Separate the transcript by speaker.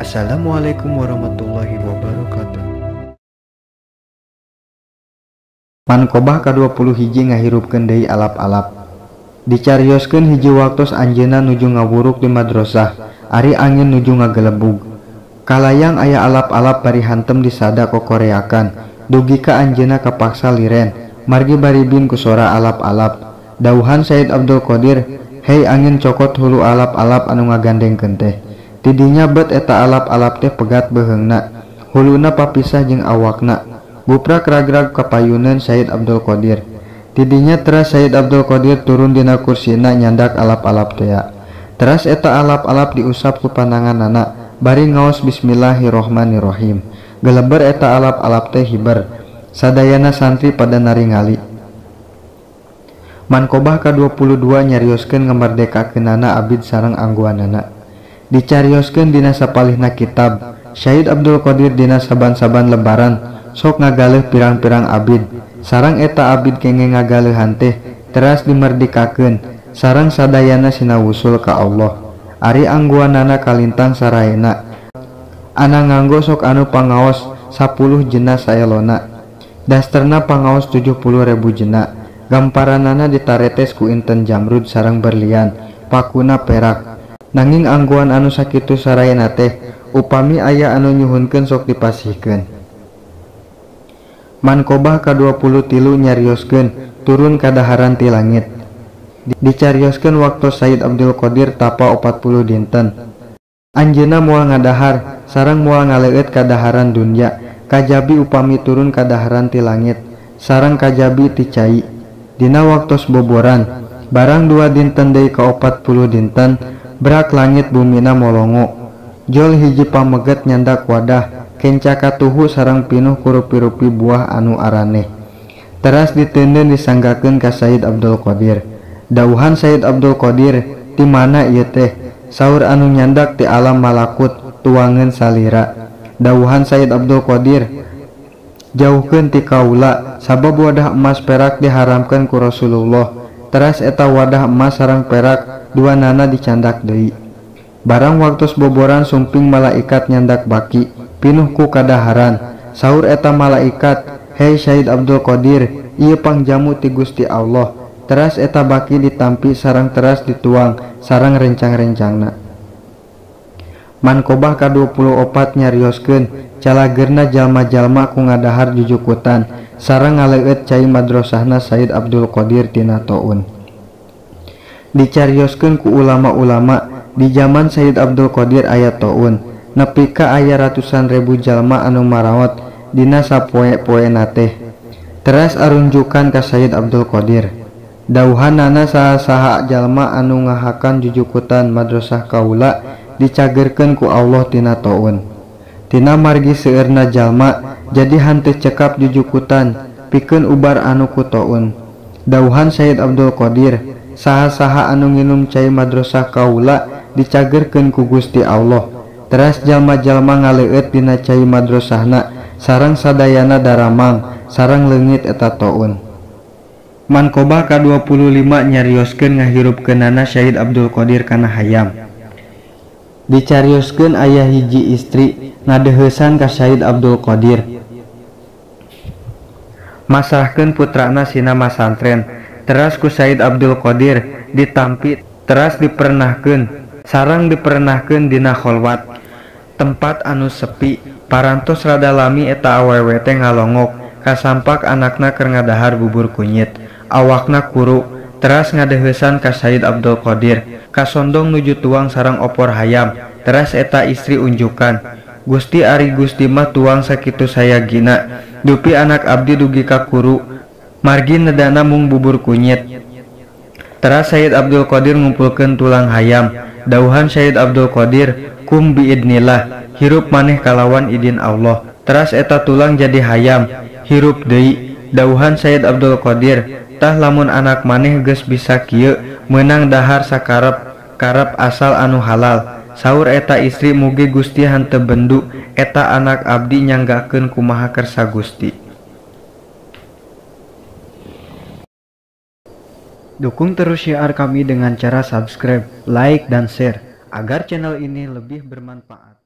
Speaker 1: Assalamualaikum warahmatullahi wabarakatuh.
Speaker 2: Mankobah ka-21 ngahirupkeun deui alap-alap. Dicarioskeun hiji waktos anjeunna nuju ngawuruk di madrasah, ari angin nuju ngagelebug. Kalayang aya alap-alap bari hantem di sada kokoreakan, dugi ka anjeunna kapaksa liren, margi baribin ku sora alap-alap. Dauhan Said Abdul Qadir, "Hei angin cokot hulu alap-alap anu ngagandengkeun teh." Tidinya bet eta alap-alap teh pegat beheungna, huluna papisah jeung awakna. Guprak ragrag kapayuneun Said Abdul Qadir. Tidinya teras Said Abdul Qadir turun dina kursina nyandak alap-alap teh. Teras eta alap-alap diusap ku pandanganna, bari ngaos bismillahirrohmanirrohim. Geleber eta alap-alap teh hiber. Sadayana santri pada naringali. Mankobah ka-22 nyarioskeun ngamardekakeunana abid sareng angguanana. Dicarioskeun dina sapalihna kitab. Said Abdul Qadir dina saban-saban lebaran sok ngagaleh pirang-pirang abid. Sareng eta abid kenging ngagaleuhan teh teras dimerdekakeun sareng sadayana sinawusul ka Allah. Ari angguanana kalintang sarayana. Ana nganggo sok anu pangaos 10 jena saelona. Dasterna pangaos 70.000 jena. Gamparanana ditaretes ku Inten Jamrud sareng berlian, pakuna perak. Nanging angguan anu sakitu sarayana teh upami aya anu nyuhunkeun sok dipasihkeun. Mankobah ka-23 nyarioskeun turun kadaharan ti langit. Dicarioskeun waktu Said Abdul Qadir tapa 40 dinten. Anjeunna moal ngadahar sareng moal ngaleueut kadaharan dunya, kajabi upami turun kadaharan ti langit sareng kajabi ti cai. Dina waktos boboran barang 2 dinten deui ka 40 dinten berak langit bumina molongo. Jol hiji pameget nyandak wadah kencaka tuhu sareng pinuh kurupi-rupi buah anu araneh. Teras diteundeun disanggakeun ka Said Abdul Qadir. Dauhan Said Abdul Qadir, "Ti mana ieu teh?" Saur anu nyandak ti alam malakut tuangeun salira. Dauhan Said Abdul Qadir, "Jauhkeun ti kaula sabab wadah emas perak diharamkeun ku Rasulullah." Teras eta wadah emas sareng perak duanana dicandak deui. Barang waktos boboran sumping malaikat nyandak baki pinuh ku kadaharan. Saur eta malaikat, "Hei Said Abdul Qadir, ieu pangjamu ti Gusti Allah." Teras eta baki ditampi sareng teras dituang sareng rencang-rencangna. Mankobah ka-24 nyarioskeun calageurna jalma-jalma ku ngadahar jujukutan sareng ngaleueut cai madrasahna Said Abdul Qadir tina taun. Dicarioskeun ku ulama-ulama di zaman Said Abdul Qadir aya taun nepi ka aya ratusan ribu jalma anu marawat dina sapoe-poena teh. Teras arunjukan ka Said Abdul Qadir. Dauhanana saha-saha jalma anu ngahakan jujukutan madrasah kaula dicagerkeun ku Allah tina taun. Tina margi seueurna jalma jadi hanteu cekap jujukutan pikeun ubar anu ku taun. Dauhan Said Abdul Qadir, saha-saha anu nginum cai madrasah kaula dicagerkeun ku Gusti Allah. Teras jalma-jalma ngaleueut dina cai madrasahna sareng sadayana daramang sareng leungit eta taun. Mankobah ka-25 nyarioskeun ngahirupkeunana Said Abdul Qadir kana hayam. Dicarioskeun aya hiji istri ngadeheusan ka Said Abdul Qadir. Masrahkeun putrana sina masantren. Teras ku Said Abdul Qadir ditampi teras dipernahkeun sareng dipernahkeun dina kholwat. Tempat anu sepi parantos rada lami eta awewe teh ngalongok kasampak anakna keur ngadahar bubur kunyit. Awakna kuru teras ngadeheusan ka Said Abdul Qadir kasondong nuju tuang sareng opor hayam. Teras eta istri unjukan, "Gusti ari Gusti mah tuang sakitu saya gina dupi anak abdi dugi ka kuru margi nedana mung bubur kunyit." Teras Said Abdul Qadir ngumpulkeun tulang hayam. Dauhan Said Abdul Qadir, "Kum biidnillah, hirup maneh kalawan idin Allah." Teras eta tulang jadi hayam, hirup deui. Dauhan Said Abdul Qadir, "Tah lamun anak maneh geus bisa kieu meunang dahar sakarep-karep asal anu halal." Saur eta istri, "Mugi Gusti hanteu bendu eta anak abdi nyanggakeun kumaha kersa Gusti." Dukung terus syiar kami dengan cara subscribe, like, dan share agar channel ini lebih bermanfaat.